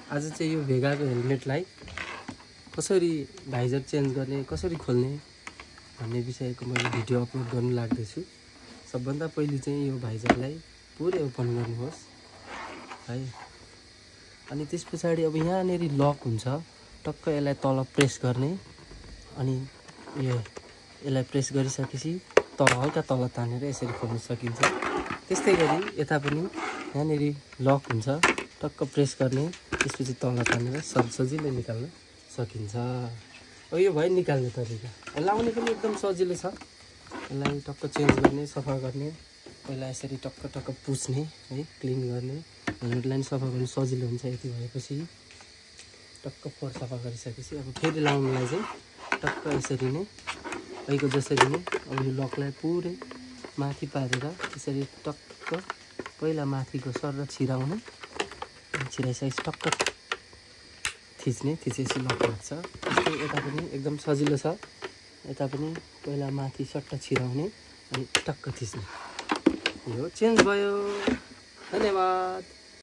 आज चाहिँ यो भेगाको हेलमेटलाई कसरी भाइजर चेन्ज गर्ने, कसरी खोल्ने भन्ने विषयको मैले भिडियो अपलोड गर्नु लाग्दैछु। सबभन्दा पहिले चाहिँ यो भाइजरलाई पुरै ओपन गर्नुहोस् है। अनि त्यस पछाडि अब यहाँनेरि लक हुन्छ, टक्क यसलाई तल प्रेस गर्ने। अनि यसलाई प्रेस गरिसकेपछि तल हल्का तल तानेर यसरी खोल्न सकिन्छ। त्यस्तै गरी यता पनि यहाँनेरि लक हुन्छ, टक्क प्रेस गर्ने, त्यसपछि तल तानेर सजिलै निकाल्न सकिन्छ। यो भयो निकाल्ने तरिका। लाउने पनि एकदम सजिलो छ। यसलाई टक्क चेन्ज गर्ने, सफा गर्ने, पहिला यसरी टक्क टक्क पुछ्ने है, क्लिन गर्ने। हेलमेटलाई सफा गर्नु सजिलो हुन्छ। यति भएपछि टक्क फोहोर सफा गरिसकेपछि अब फेरि लाउनुलाई चाहिँ टक्क यसरी नै पहिको जसरी नै अब यो लकलाई पुरै माथि पारेर यसरी टक्क पहिला माथिको सर छिराउने, छिराइसकेपछि टक्क थिच्ने, थिचेपछि लक लाग्छ। त्यस्तै यता पनि एकदम सजिलो छ। यता पनि पहिला माथि सट्ट छिराउने अनि टक्क थिच्ने। यो चेन्ज भयो। धन्यवाद।